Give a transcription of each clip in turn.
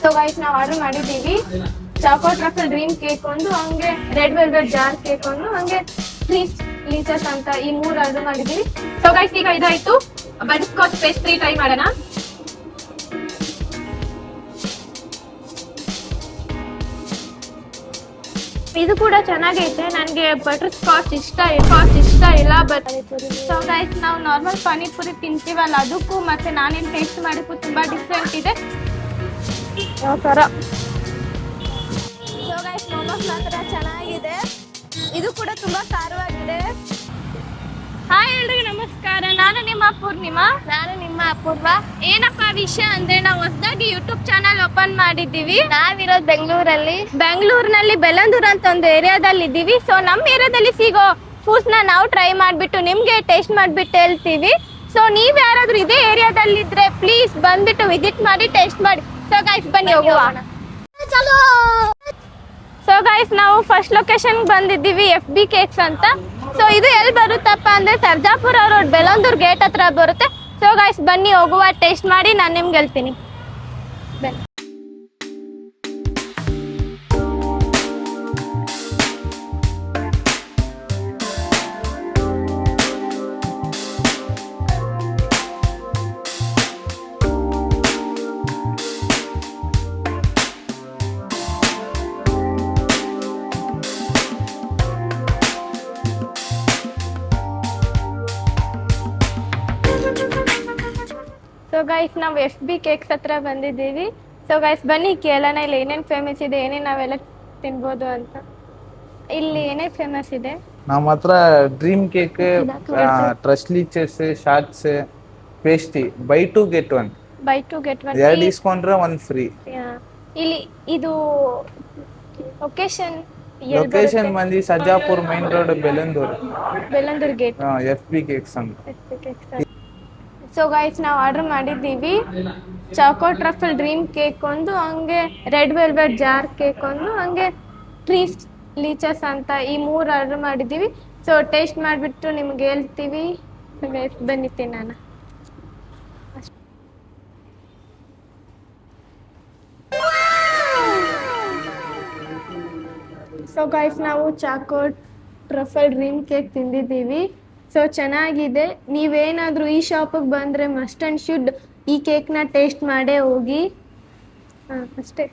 So guys ನಾವು order ಮಾಡಿದ್ದೀವಿ choco truffle dream cake ಒಂದು, ಹಂಗೆ ರೆಡ್ ವೆಲ್ವೆಟ್ ಜಾರ್ ಕೇಕ್ ಒಂದು, ಹಂಗೆ ಚೀಸ್ ಲೀಚಸ್ ಅಂತ ಈ 3 ಆರ್ಡರ್ ಮಾಡಿದ್ದೀವಿ. ಸೊ ಗೈಸ್ ಈಗ ಇದಾಯ್ತು, ಬಟರ್ ಸ್ಕಾಚ್ ಪೇಸ್ಟ್ರಿ ಟ್ರೈ ಮಾಡೋಣ. ಇದು ಕೂಡ ಚೆನ್ನಾಗೈತೆ. ನನಗೆ ಬಟರ್ ಸ್ಕಾಚ್ ಇಷ್ಟ ಇಲ್ಲ. ಬಟ್ ಸೊ ಗೈಸ್ ನಾವು ನಾರ್ಮಲ್ ಪಾನಿಪುರಿ ತಿಂತೀವಲ್ಲ ಅದಕ್ಕೂ ಮತ್ತೆ ನಾನೇನು ಟೇಸ್ಟ್ ಮಾಡೋಕ್ಕೂ ತುಂಬಾ ಡಿಫ್ರೆಂಟ್ ಇದೆ. ಯಾವ ಥರ ಸೊ ಗೈಸ್ ಮೊಮೋಸ್ ಮಾತ್ರ ಚೆನ್ನಾಗಿದೆ, ಇದು ಕೂಡ ತುಂಬಾ ಖಾರವಾಗಿದೆ. ಹಾಯ್ ಎಲ್ರಿಗೂ ನಮಸ್ಕಾರ, ನಾನು ನಿಮ್ಮ ಪೂರ್ಣಿಮಾ. ನಾನು ನಿಮ್ಮ ಅಪೂರ್ವ. ಏನಪ್ಪಾ ವಿಷಯ ಅಂದ್ರೆ ನಾವು ಹೊಸದಾಗಿ ಯೂಟ್ಯೂಬ್ ಚಾನಲ್ ಓಪನ್ ಮಾಡಿದ್ದೀವಿ. ನಾವಿರೋದು ಬೆಂಗಳೂರಿನಲ್ಲಿ ಬೆಲಂದೂರ್ ಅಂತ ಒಂದು ಏರಿಯಾದಲ್ಲಿ ಇದ್ದೀವಿ. ಸೊ ನಮ್ಮ ಏರಿಯಾದಲ್ಲಿ ಸಿಗೋ ಫುಡ್ಸ್ ನಾವು ಟ್ರೈ ಮಾಡಿಬಿಟ್ಟು ನಿಮ್ಗೆ ಟೇಸ್ಟ್ ಮಾಡಿಬಿಟ್ಟು ಹೇಳ್ತೀವಿ. ಸೊ ನೀವ್ ಯಾರಾದ್ರೂ ಇದೇ ಏರಿಯಾದಲ್ಲಿ ಇದ್ರೆ ಪ್ಲೀಸ್ ಬಂದ್ಬಿಟ್ಟು ವಿಸಿಟ್ ಮಾಡಿ ಟೇಸ್ಟ್ ಮಾಡಿ. ಸೊ ಗೈಸ್ ಬನ್ನಿ ಹೋಗುವ. ಸೊ ಗೈಸ್ ನಾವು ಫಸ್ಟ್ ಲೊಕೇಶನ್ ಬಂದಿದ್ದೀವಿ, FB ಕೇಕ್ಸ್ ಅಂತ. ಸೊ ಇದು ಎಲ್ಲಿ ಬರುತ್ತಪ್ಪ ಅಂದ್ರೆ ಸರ್ಜಾಪುರ ರೋಡ್ ಬೆಲಂದೂರ್ ಗೇಟ್ ಹತ್ರ ಬರುತ್ತೆ. ಸೊ ಗೈಸ್ ಬನ್ನಿ ಹೋಗುವ, ಟೇಸ್ಟ್ ಮಾಡಿ ನಾನು ನಿಮ್ಗೆ ಹೇಳ್ತೀನಿ. ಬನ್ನಿ. ಸೊ ಗೈಸ್ ನಾವು FB ಕೇಕ್ಸ್ ಹತ್ರ ಬಂದಿದ್ದೀವಿ. ಸೊ ಗೈಸ್ ಬನ್ನಿ ಕೇಳೋಣ ಇಲ್ಲಿ ಏನೇನು ಫೇಮಸ್ ಇದೆ, ಏನೇನು ನಾವೆಲ್ಲ ತಿನ್ಬೋದು ಅಂತ. ಇಲ್ಲಿ ಏನೇನು ಫೇಮಸ್ ಇದೆ ನಮ್ಮ ಹತ್ರ? Dream cake, tres leches, shorts, pastry, buy 2 get 1. Buy 2 get 1 2 ಇಸ್ಕೊಂಡ್ರೆ 1 ಫ್ರೀ. ಇಲ್ಲಿ ಇದು ಲೊಕೇಶನ್ ಬಂದು Sarjapur main road Bellandur gate, FB cakes ಅಂತ. ಸೊ ಗೈಸ್ ನಾವು ಆರ್ಡರ್ ಮಾಡಿದ್ದೀವಿ ಚಾಕೋ ಟ್ರಫಲ್ ಡ್ರೀಮ್ ಕೇಕ್ ಒಂದು, ಹಂಗೆ ರೆಡ್ ವೆಲ್ವೆಟ್ ಜಾರ್ ಕೇಕ್ ಒಂದು, ಹಂಗೆ ಟ್ರೀಸ್ ಲೀಚಸ್ ಅಂತ ಈ 3 ಆರ್ಡರ್ ಮಾಡಿದ್ದೀವಿ. ಸೊ ಟೇಸ್ಟ್ ಮಾಡಿಬಿಟ್ಟು ನಿಮ್ಗೆ ಹೇಳ್ತೀವಿ. ಬನ್ನಿ ತಿನ್ನೋಣ. ಸೊ ಗೈಸ್ ನಾವು ಚಾಕೋ ಟ್ರಫಲ್ ಡ್ರೀಮ್ ಕೇಕ್ ತಿಂದಿದ್ದೀವಿ. ಸೊ ಚೆನ್ನಾಗಿದೆ. ನೀವೇನಾದರೂ ಈ ಶಾಪಿಗೆ ಬಂದರೆ ಮಸ್ಟ್ ಆ್ಯಂಡ್ ಶುಡ್ ಈ ಕೇಕ್ನ ಟೇಸ್ಟ್ ಮಾಡೇ ಹೋಗಿ. ಅಷ್ಟೇ.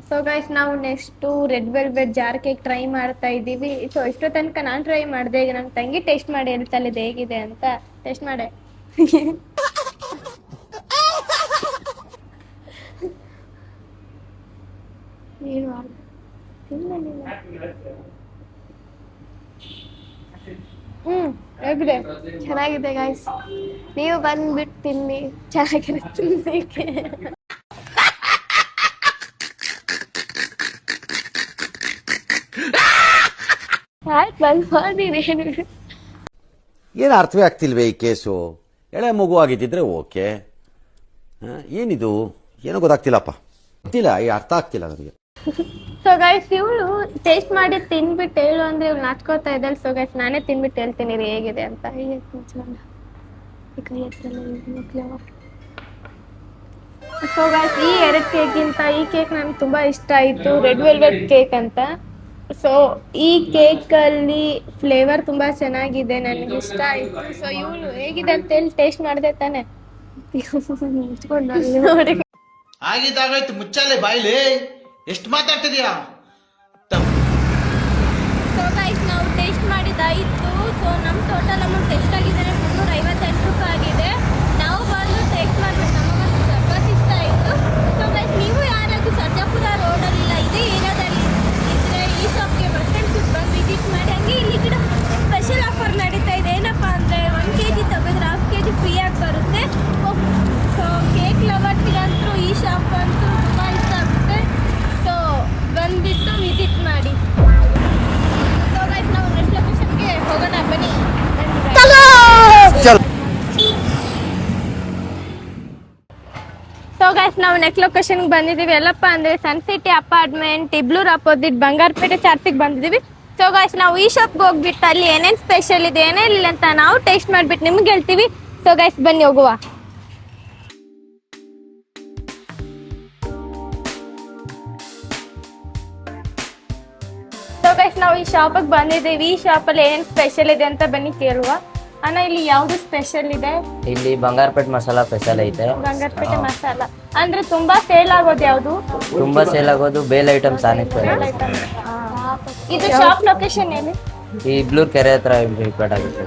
ಸೊ ಗೈಸ್ ನಾವು next red velvet jar cake try ಮಾಡ್ತಾ ಇದ್ದೀವಿ. ಸೊ ಇಷ್ಟೋ ತನಕ ನಾನು ಟ್ರೈ ಮಾಡಿದೆ, ಈಗ ನನ್ನ ತಂಗಿ ಟೇಸ್ಟ್ ಮಾಡಿ ಹೇಳ್ತಾಳೆ ಇದು ಹೇಗಿದೆ ಅಂತ. ಟೇಸ್ಟ್ ಮಾಡೆ. ಹೇಗಿದೆ? ಚೆನ್ನಾಗಿದೆ ಗೈಸ್, ನೀವು ಬಂದ್ಬಿಟ್ಟು ತಿನ್ನಿ, ಚೆನ್ನಾಗಿರುತ್ತೆ. ಆಯ್ತು ಬಂದ್ ಮಾಡಿ. ಏನು ಅರ್ಥವೇ ಆಗ್ತಿಲ್ವೇ ಈ ಕೇಸು? ಎಳೆ ಮಗು ಆಗಿದ್ದಿದ್ರೆ ಓಕೆ, ಏನಿದು ಏನೋ ಗೊತ್ತಾಗ್ತಿಲ್ಲಪ್ಪ, ಗೊತ್ತಿಲ್ಲ, ಈ ಅರ್ಥ ಆಗ್ತಿಲ್ಲ ನನಗೆ. ಸೊ ಗೈಸ್ ಇವಳು ಟೇಸ್ಟ್ ಮಾಡಿ ತಿನ್ಬಿಟ್ಟು ಹೇಳು ಅಂದ್ರೆ ಇವಳು ನಾಚ್ಕೋತಾ ಇದ್ದಾಳೆ. ಸೊ ಗೈಸ್ ನಾನೇ ತಿನ್ಬಿಟ್ಟು ಹೇಳ್ತೀನಿ ರೀ ಹೇಗಿದೆ ಅಂತ. ಸೊ ಗೈಸ್ ಈ 2 ಕೇಕ್ಗಿಂತ ಈ ಕೇಕ್ ನನಗೆ ತುಂಬಾ ಇಷ್ಟ ಆಯಿತು, ರೆಡ್ ವೆಲ್ವೆಟ್ ಕೇಕ್ ಅಂತ. ಸೊ ಈ ಕೇಕಲ್ಲಿ ಫ್ಲೇವರ್ ತುಂಬಾ ಚೆನ್ನಾಗಿದೆ, ನನಗೆ ಇಷ್ಟ ಆಯಿತು. ಸೊ ಇವಳು ಹೇಗಿದೆ ಅಂತ ಹೇಳಿ ಟೇಸ್ಟ್ ಮಾಡಿದೆ ತಾನೆ. ನೋಡಿ ಆಗಿದ್ದಾಗಾಯ್ತು, ಮುಚ್ಚಾಲೆ ಬಾಯ್ಲಿ, ಎಷ್ಟು ಮಾತಾಡ್ತಿದ್ಯಾ? ಸೊ ಗೈಸ್ ನಾವು ಟೇಸ್ಟ್ ಮಾಡಿದ್ದಾಯಿತು. ಸೊ ನಮ್ಮ ಟೋಟಲ್ ಅಮೌಂಟ್ ಎಷ್ಟಾಗಿದೆ? 358 ರೂಪಾಯಿ ಆಗಿದೆ. ನಾವು ಬಂದು ಟೇಸ್ಟ್ ಮಾಡಿಬಿಟ್ಟು ನಮಗೆ ಸ್ವಲ್ಪ ಇಷ್ಟ ಆಯಿತು. ಸೊ ಗೈಸ್ ನೀವು ಯಾರಾದರೂ ಸರ್ಜಾಪುರ ರೋಡಲ್ಲಿಲ್ಲ ಇದೇ ಏರಿಯಾದಲ್ಲಿ ಇದ್ದರೆ ಈ ಶಾಪ್ಗೆ ಮಸ್ಟೆಂಡ್ ಬಂದು ವಿಸಿಟ್ ಮಾಡಿ. ಹಂಗೆ ಇಲ್ಲಿ ಕೂಡ ಸ್ಪೆಷಲ್ ಆಫರ್ ನಡೀತಾ ಇದೆ. ಏನಪ್ಪ ಅಂದರೆ 1 kg ತೆಗೆದ್ರೆ 1/2 kg ಫ್ರೀಯಾಗಿ ಬರುತ್ತೆ. ಸೊ ಕೇಕ್ ಲವರ್ಸ್ಗಂತೂ ಈ ಶಾಪ್ ಅಂತೂ ತುಂಬ ಇಷ್ಟ ಆಗುತ್ತೆ. ಸೊ ಬಂದುಬಿಟ್ಟು ವಿಸಿಟ್ ಮಾಡಿ. ಸೊ ಗೈಸ್ ನಾವು ನೆಕ್ಸ್ಟ್ ಲೊಕೇಶನ್ಗೆ ಹೋಗೋಣ ಬನ್ನಿ. ಸೊ ಗೈಸ್ ನಾವು ನೆಕ್ಸ್ಟ್ ಲೊಕೇಶನ್ಗೆ ಬಂದಿದ್ದೀವಿ. ಎಲ್ಲಪ್ಪ ಅಂದರೆ ಸನ್ ಸಿಟಿ ಅಪಾರ್ಟ್ಮೆಂಟ್, ಇಬ್ಲೂರ್ ಅಪೋಸಿಟ್ ಬಂಗಾರಪೇಟೆ ಚಾರ್ಚಿಗೆ ಬಂದಿದ್ದೀವಿ. ಸೊ ಗಾಯ್ಸ್ ನಾವು ಈ ಶಾಪ್ಗೆ ಹೋಗ್ಬಿಟ್ಟು ಅಲ್ಲಿ ಏನೇನು ಸ್ಪೆಷಲ್ ಇದೆ ಏನೇನಿಲ್ಲ ಅಂತ ನಾವು ಟೇಸ್ಟ್ ಮಾಡ್ಬಿಟ್ಟು ನಿಮ್ಗೆ ಹೇಳ್ತೀವಿ. ಸೊ ಗೈಸ್ ಬನ್ನಿ ಹೋಗುವ. ಸೊ ಗೈಸ್ ನಾವು ಈ ಶಾಪಿಗೆ ಬಂದಿದ್ದೀವಿ. ಈ ಶಾಪಲ್ಲಿ ಏನೇನು ಸ್ಪೆಷಲ್ ಇದೆ ಅಂತ ಬನ್ನಿ ಕೇಳುವ. ಅಣ್ಣ ಇಲ್ಲಿ ಯಾವ್ದು ಸ್ಪೆಷಲ್ ಇದೆ? ಇಲ್ಲಿ ಬಂಗಾರಪೇಟೆ ಮಸಾಲಾ ಸ್ಪೆಷಲ್ ಐತೆ. ಬಂಗಾರಪೇಟೆ ಮಸಾಲ ಅಂದ್ರೆ ತುಂಬಾ ಸೇಲ್ ಆಗೋದು ಯಾವ್ದು? ತುಂಬಾ ಸೇಲ್ ಆಗೋದು ಬೇಲ್ ಐಟಮ್ಸ್ ಇದು ಶಾಪ್ ಲೊಕೇಶನ್ ಏನು? ಈ ಬ್ಲೂರ್ ಕೆರೆ ಹತ್ರ ರಿಪೇಟ್ ಆಗುತ್ತೆ.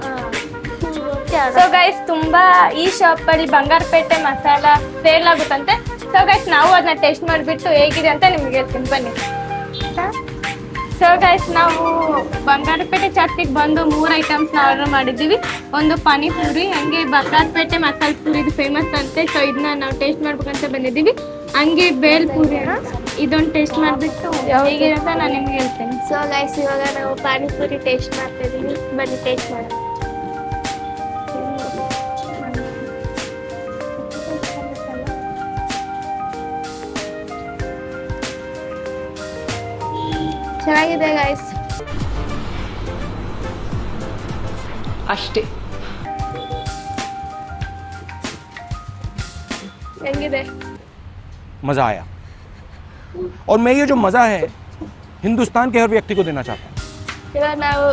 ಸೊ ಗೈಸ್ ತುಂಬಾ ಈ ಶಾಪ್ ಅಲ್ಲಿ ಬಂಗಾರಪೇಟೆ ಮಸಾಲ ಸೇಲ್ ಆಗುತ್ತಂತೆ. ಸೊ ಗೈಸ್ ನಾವು ಅದನ್ನ ಟೇಸ್ಟ್ ಮಾಡಿಬಿಟ್ಟು ಹೇಗಿದೆ ಅಂತ ನಿಮ್ಗೆ ಹೇಳ್ತೀನಿ ಬನ್ನಿ. ಸೊ ಗೈಸ್ ನಾವು ಬಂಗಾರಪೇಟೆ ಚಾಟ್ಗೆ ಬಂದು 3 ಐಟಮ್ಸ್ನ ಆರ್ಡರ್ ಮಾಡಿದ್ದೀವಿ. ಒಂದು ಪಾನಿಪುರಿ, ಹಂಗೆ ಬಂಗಾರಪೇಟೆ ಮಸಾಲೆ ಪೂರಿ ಇದು ಫೇಮಸ್ ಅಂತೆ. ಸೊ ಇದನ್ನ ನಾವು ಟೇಸ್ಟ್ ಮಾಡ್ಬೇಕಂತ ಬಂದಿದ್ದೀವಿ. ಹಂಗೆ ಬೇಲ್ ಪೂರಿ ಇದೊಂದು ಟೇಸ್ಟ್ ಮಾಡಿಬಿಟ್ಟು ಹೇಗಿದೆ ಅಂತ ನಾನು ನಿಮ್ಗೆ ಹೇಳ್ತೇನೆ. ಸೊ ಗೈಸ್ ಇವಾಗ ನಾವು ಪಾನಿಪುರಿ ಟೇಸ್ಟ್ ಮಾಡ್ತಾ ಇದೀವಿ. ಬನ್ನಿ ಟೇಸ್ಟ್ ಮಾಡೋಣ. ಚೆನ್ನಾಗಿದೆ ಗೈಸ್. ಅಷ್ಟೇ. ಹೆಂಗಿದೆ? मज़ा आया और मैं ये जो मज़ा है हिंदुस्तान के हर व्यक्ति को देना चाहता हूँ. ಇವಾಗ ನಾವು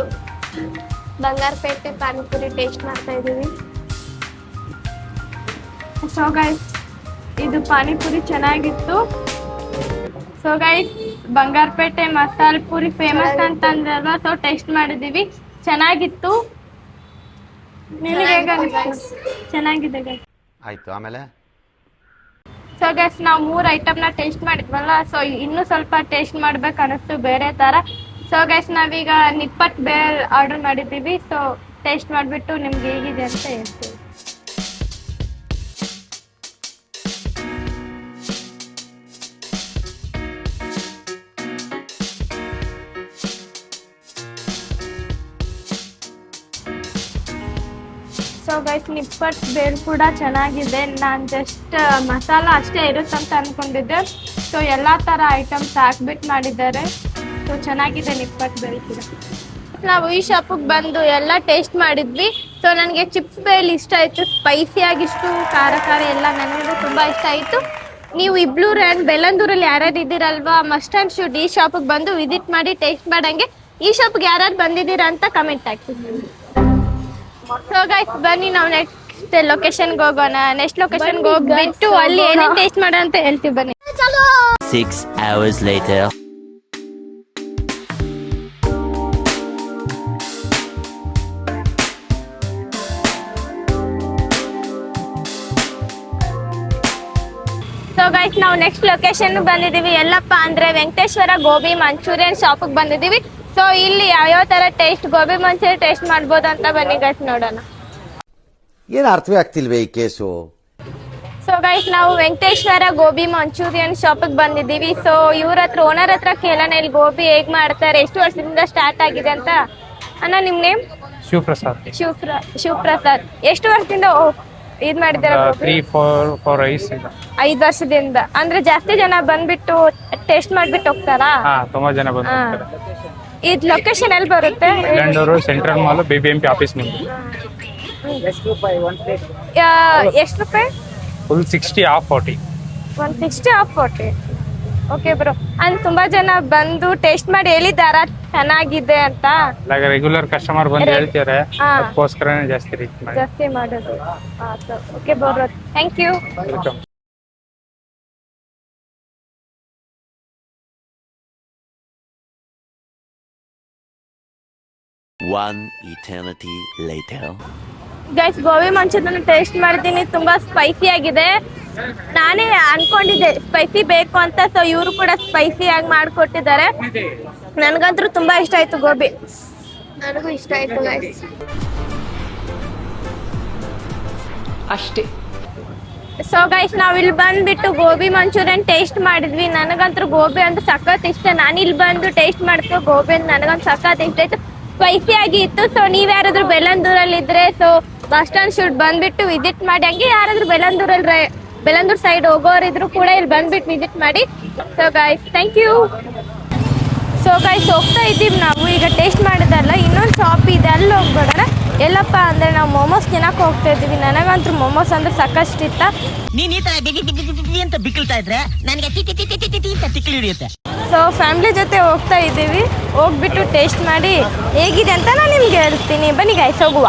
ಬಂಗಾರಪೇಟೆ ಪಾನಿಪುರಿ ಟೇಸ್ಟ್ ಮಾಡ್ತಾ ಇದೀವಿ. ಸೊ ಗೈಸ್ ಇದು ಪಾನಿಪುರಿ ಚೆನ್ನಾಗಿತ್ತು. ಸೊ ಗೈಸ್ ಬಂಗಾರಪೇಟೆ ಮಸಾಲೆ ಪೂರಿ ಫೇಮಸ್ ಅಂತಂದ್ರಲ್ವಾ, ಸೊ ಟೇಸ್ಟ್ ಮಾಡಿದೀವಿ, ಚೆನ್ನಾಗಿತ್ತು. ನಿಮಗೆ ಹೇಗೆ ಅನಿಸ್ತು? ಚೆನ್ನಾಗಿದೆ ಗೈಸ್. ಆಯ್ತು, ಆಮೇಲೆ ಸೊ ಗೈಸ್ ನಾವು 3 ಐಟಮ್ನ ಟೇಸ್ಟ್ ಮಾಡಿದ್ವಲ್ಲ, ಸೊ ಇನ್ನೂ ಸ್ವಲ್ಪ ಟೇಸ್ಟ್ ಮಾಡ್ಬೇಕು ಅನಿಸ್ತು ಬೇರೆ ತರ. ಸೊ ಗೈಸ್ ನಾವೀಗ ನಿಪ್ಪಟ್ಟು ಬೇಲ್ ಆರ್ಡರ್ ಮಾಡಿದ್ದೀವಿ. ಸೊ ಟೇಸ್ಟ್ ಮಾಡಿಬಿಟ್ಟು ನಿಮ್ಗೆ ಹೇಗಿದೆ ಅಂತ ಹೇಳ್ತೀವಿ. ಸೊ ಗೈಸ್ ನಿಪ್ಪಟ್ಟು ಬೇಲ್ ಕೂಡ ಚೆನ್ನಾಗಿದೆ. ನಾನು ಜಸ್ಟ್ ಮಸಾಲ ಅಷ್ಟೇ ಇರುತ್ತಂತ ಅಂದ್ಕೊಂಡಿದ್ದೆ. ಸೊ ಎಲ್ಲ ಥರ ಐಟಮ್ಸ್ ಹಾಕ್ಬಿಟ್ಟು ಮಾಡಿದ್ದಾರೆ. ಸೊ ಚೆನ್ನಾಗಿದೆ ನಿಪ್ಪಟ್ಟು ಬೇಲ್ ಕೂಡ. ನಾವು ಈ ಶಾಪಿಗೆ ಬಂದು ಎಲ್ಲ ಟೇಸ್ಟ್ ಮಾಡಿದ್ವಿ. ಸೊ ನನಗೆ ಚಿಪ್ಸ್ ಬೇಲ್ ಇಷ್ಟ ಆಯಿತು, ಸ್ಪೈಸಿಯಾಗಿಷ್ಟು ಖಾರ ಖಾರ ಎಲ್ಲ ನನಗೆ ತುಂಬ ಇಷ್ಟ ಆಯಿತು. ನೀವು ಇಬ್ಲೂರು ಆ್ಯಂಡ್ ಬೆಳ್ಳಂದೂರಲ್ಲಿ ಯಾರ್ಯಾರು ಇದ್ದೀರಲ್ವಾ, ಮಸ್ಟ್ ಆ್ಯಂಡ್ ಶುಡ್ ಈ ಶಾಪಿಗೆ ಬಂದು ವಿಸಿಟ್ ಮಾಡಿ ಟೇಸ್ಟ್ ಮಾಡಂಗೆ. ಈ ಶಾಪಿಗೆ ಯಾರ್ಯಾರು ಬಂದಿದ್ದೀರಾ ಅಂತ ಕಮೆಂಟ್ ಹಾಕ್ತೀನಿ. ಸೊ ಗೈಸ್ ಬನ್ನಿ ನಾವು ನೆಕ್ಸ್ಟ್ ಲೊಕೇಶನ್ಗೆ ಹೋಗೋಣ. ನೆಕ್ಸ್ಟ್ ಲೊಕೇಶನ್ಗೆ ಹೋಗ್ಬಿಟ್ಟು ಅಲ್ಲಿ ಏನೇನು ಟೇಸ್ಟ್ ಮಾಡೋಣ ಅಂತ ಹೇಳ್ತೀವಿ ಬನ್ನಿ. 6 hours later. ಸೊ ಗೈಸ್ ನಾವು ನೆಕ್ಸ್ಟ್ ಲೊಕೇಶನ್ ಬಂದಿದ್ದೀವಿ. ಎಲ್ಲಪ್ಪ ಅಂದ್ರೆ ವೆಂಕಟೇಶ್ವರ ಗೋಬಿ ಮಂಚೂರಿಯನ್ ಶಾಪಿಗೆ ಬಂದಿದ್ದೀವಿ. ಸೊ ಇಲ್ಲಿ ಯಾವ್ಯಾವ ತರ ಟೇಸ್ಟ್ ಗೋಬಿ ಮಂಚೂರಿ ಟೇಸ್ಟ್ ಮಾಡ್ಬೋದು ಅಂತ ಬನ್ನಿ ಗೈಸ್ ನೋಡೋಣ. ಏನು ಅರ್ಥವೇ ಆಗ್ತಿಲ್ವೇ ಈ ಕೇಸು? ಸೊ ಗೈಸ್ ನಾವು ವೆಂಕಟೇಶ್ವರ ಗೋಬಿ ಮಂಚೂರಿಯನ್ ಶಾಪಿಗೆ ಬಂದಿದ್ದೀವಿ. ಸೊ ಇವ್ರ ಹತ್ರ ಓನರ್ ಹತ್ರ ಕೇಳೋಣ ಇಲ್ಲಿ ಗೋಬಿ ಹೇಗ್ ಮಾಡ್ತಾರೆ, ಎಷ್ಟು ವರ್ಷದಿಂದ ಸ್ಟಾರ್ಟ್ ಆಗಿದೆ ಅಂತ. ಅಣ್ಣ ನಿಮ್ ನೇಮ್? ಶಿವಪ್ರಸಾದ್. ಶಿವಪ್ರಸಾದ್. ಎಷ್ಟು ವರ್ಷದಿಂದ ಇದ್ ಮಾಡಿದಾರೆ? 3-4 ಐಸ್ 5 ವರ್ಷದಿಂದ. ಅಂದ್ರೆ ಜಾಸ್ತಿ ಜನ ಬಂದ್ಬಿಟ್ಟು ಟೇಸ್ಟ್ ಮಾಡ್ಬಿಟ್ಟು ಹೋಗ್ತಾರಾ? ತುಂಬಾ ಜನ ಬಂದಿರ್ತಾರೆ. ಇದ್ ಲೊಕೇಶನ್ ಎಲ್ಲಿ ಬರುತ್ತೆ? Bellandur central mall BBMP office ನಿಮ್ದು. ಎಷ್ಟು ರೂಪಾಯಿ? Full 60 of 40. 160 of 40. Okay bro. ಅಂದ್ರೆ ತುಂಬಾ ಜನ ಬಂದು ಟೇಸ್ಟ್ ಮಾಡಿ ಹೇಳಿದಾರ ಚೆನ್ನಾಗಿದೆ ಅಂತ. ರೆಗ್ಯುಲರ್ ಕಸ್ಟಮರ್ ಬಂದು ಹೇಳ್ತಾರೆ, ಹಾ. ಅದಕ್ಕೋಸ್ಕರನೇ ಜಾಸ್ತಿ ರೀಚ್ ಮಾಡಿ. ಜಾಸ್ತಿ ಮಾಡೋದು. Okay bro, thank you. Welcome. One eternity later. Guys gobi manchurian taste ಮಾಡಿದ್ದೀನಿ, ತುಂಬಾ ಸ್ಪೈಸಿ ಆಗಿದೆ. ನಾನೇ ಅನ್ಕೊಂಡಿದ್ದೆ ಸ್ಪೈಸಿ ಬೇಕು ಅಂತ. ಸೊ ಇವರು ಕೂಡ ಸ್ಪೈಸಿ ಆಗಿ ಮಾಡಿಕೊಟ್ಟಿದ್ದಾರೆ. ನನಗಂತೂ ತುಂಬಾ ಇಷ್ಟ ಆಯ್ತು ಗೋಬಿ. ನನಗೂ ಇಷ್ಟ ಆಯ್ತು ಗೈಸ್. ಅಷ್ಟೇ. ಸೊ ಗೈಸ್ ನಾವ್ ಇಲ್ಲಿ ಬಂದ್ಬಿಟ್ಟು ಗೋಬಿ ಮಂಚೂರಿಯನ್ ಟೇಸ್ಟ್ ಮಾಡಿದ್ವಿ. ನನಗಂತೂ ಗೋಬಿ ಅಂತ ಸಖತ್ ಇಷ್ಟ. ನಾನು ಇಲ್ಲಿ ಬಂದು ಟೇಸ್ಟ್ ಮಾಡ್ಕೊ ಗೋಬಿ ಅಂತ ನನಗಂತೂ ಸಖತ್ ಇಷ್ಟ ಆಯ್ತು, ಸ್ಪೈಸಿ ಆಗಿ ಇತ್ತು. ಸೊ ನೀವ್ ಯಾರಾದ್ರೂ ಬೆಳ್ಳಂದೂರಲ್ಲಿ ಇದ್ರೆ ಸೊ ಬಸ್ ಸ್ಟ್ಯಾಂಡ್ ಶುಡ್ ಬಂದ್ಬಿಟ್ಟು ವಿಸಿಟ್ ಮಾಡಿ. ಹಂಗೆ ಯಾರಾದ್ರೂ ಬೆಳ್ಳಂದೂರ್ ಸೈಡ್ ಹೋಗೋರಿದ್ರು ಕೂಡ ಇಲ್ಲಿ ಬಂದ್ಬಿಟ್ಟು ವಿಸಿಟ್ ಮಾಡಿ. So guys thank you. So guys ಹೋಗ್ತಾ ಇದ್ದೀವಿ ನಾವು ಈಗ ಟೇಸ್ಟ್ ಮಾಡಿದಲ್ಲ ಇನ್ನೊಂದು ಶಾಪ್ ಇದೆ ಅಲ್ಲಿ ಹೋಗ್ಬೇಡ ಎಲ್ಲಪ್ಪ ಅಂದರೆ ನಾವು ಮೋಮೋಸ್ ತಿನ್ನಕ್ಕೆ ಹೋಗ್ತಾ ಇದ್ದೀವಿ. ನನಗಂತೂ ಮೋಮೋಸ್ ಅಂದ್ರೆ ಸಾಕಷ್ಟು ಇಷ್ಟ. ನೀನ್ ಈ ತರ ಅಂತ ಬಿಕ್ಕಳ್ತಾ ಇದ್ರೆ ನನಗೆ ತಿಕ್ಕಿ ಹಿಡಿಯುತ್ತೆ. ಸೊ ಫ್ಯಾಮಿಲಿ ಜೊತೆ ಹೋಗ್ತಾ ಇದ್ದೀವಿ. ಹೋಗ್ಬಿಟ್ಟು ಟೇಸ್ಟ್ ಮಾಡಿ ಹೇಗಿದೆ ಅಂತ ನಾನು ನಿಮ್ಗೆ ಹೇಳ್ತೀನಿ. ಬನ್ನಿ ಗೈಸ್ ಹೋಗುವ.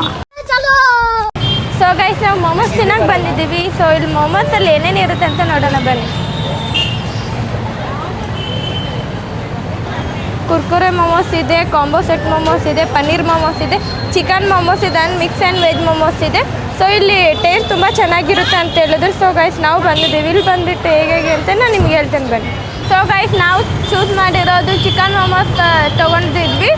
ಸೊ ಗೈಸ್ ನಾವು ಮೋಮೋಸ್ ತಿನ್ನಕ್ಕೆ ಬಂದಿದ್ದೀವಿ. ಸೊ ಇಲ್ಲಿ ಮೋಮೋಸಲ್ಲಿ ಏನೇನು ಇರುತ್ತೆ ಅಂತ ನೋಡೋಣ ಬನ್ನಿ. ಕುರ್ಕುರೆ ಮೋಮೋಸ್ ಇದೆ, ಕಾಂಬೋ ಸೆಟ್ ಮೋಮೋಸ್ ಇದೆ, ಪನ್ನೀರ್ ಮೋಮೋಸ್ ಇದೆ, ಚಿಕನ್ ಮೋಮೋಸ್ ಇದೆ and mix and veg momos ಇದೆ. ಸೊ ಇಲ್ಲಿ ಟೇಸ್ಟ್ ತುಂಬ ಚೆನ್ನಾಗಿರುತ್ತೆ ಅಂತ ಹೇಳಿದ್ರು. ಸೊ ಗೈಸ್ ನಾವು ಬಂದಿದ್ದೀವಿ. ಇಲ್ಲಿ ಬಂದುಬಿಟ್ಟು ಹೇಗೆ ಅಂತ ನಾನು ನಿಮ್ಗೆ ಹೇಳ್ತೇನೆ ಬನ್ನಿ. ಸೊ ಗೈಸ್ ನಾವು ಚೂಸ್ ಮಾಡಿರೋದು ಚಿಕನ್ ಮೋಮೋಸ್ ತೊಗೊಂಡಿದ್ವಿ.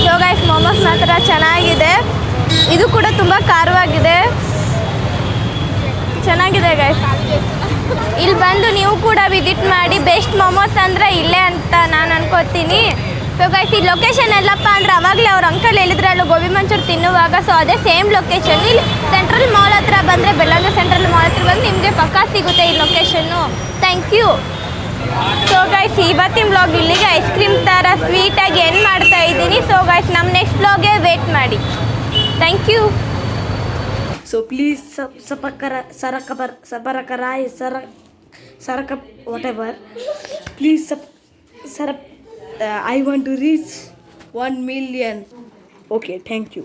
ಸೊ ಗೈಸ್ ಮೋಮೋಸ್ ಮಾತ್ರ ಚೆನ್ನಾಗಿದೆ. ಇದು ಕೂಡ ತುಂಬ ಖಾರವಾಗಿದೆ, ಚೆನ್ನಾಗಿದೆ ಗೈಸ್. ಇಲ್ಲಿ ಬಂದು ನೀವು ಕೂಡ ವಿಸಿಟ್ ಮಾಡಿ. ಬೆಸ್ಟ್ ಮೋಮೋಸ್ ಅಂದರೆ ಇಲ್ಲೇ ಅಂತ ನಾನು ಅನ್ಕೋತೀನಿ. ಸೊ ಗೈಸ್ ಈ ಲೊಕೇಶನ್ ಎಲ್ಲಪ್ಪ ಅಂದರೆ ಅವಾಗಲೇ ಅವ್ರ ಅಂಕಲ್ ಹೇಳಿದ್ರಲ್ಲ ಗೋಬಿ ಮಂಚೂರಿ ತಿನ್ನುವಾಗ. ಸೊ ಅದೇ ಸೇಮ್ ಲೊಕೇಶನ್. ಇಲ್ಲಿ ಸೆಂಟ್ರಲ್ ಮಾಲ್ ಹತ್ರ ಬಂದರೆ ಬೆಳಗ್ಗೆ ಸೆಂಟ್ರಲ್ ಮಾಲ್ ಹತ್ರ ಬಂದು ನಿಮಗೆ ಪಕ್ಕಾ ಸಿಗುತ್ತೆ ಈ location. Thank you. So guys ಇವತ್ತಿನ ವ್ಲಾಗ್ ಇಲ್ಲಿಗೆ ಐಸ್ ಕ್ರೀಮ್ ಥರ ಸ್ವೀಟಾಗಿ ಏನು ಮಾಡ್ತಾ ಇದ್ದೀನಿ. ಸೊ ಗೈಸ್ ನಮ್ಮ ನೆಕ್ಸ್ಟ್ ವ್ಲಾಗ್ಗೆ ವೇಟ್ ಮಾಡಿ. Thank you. So please whatever. Please I want to reach 1 million. Okay, thank you.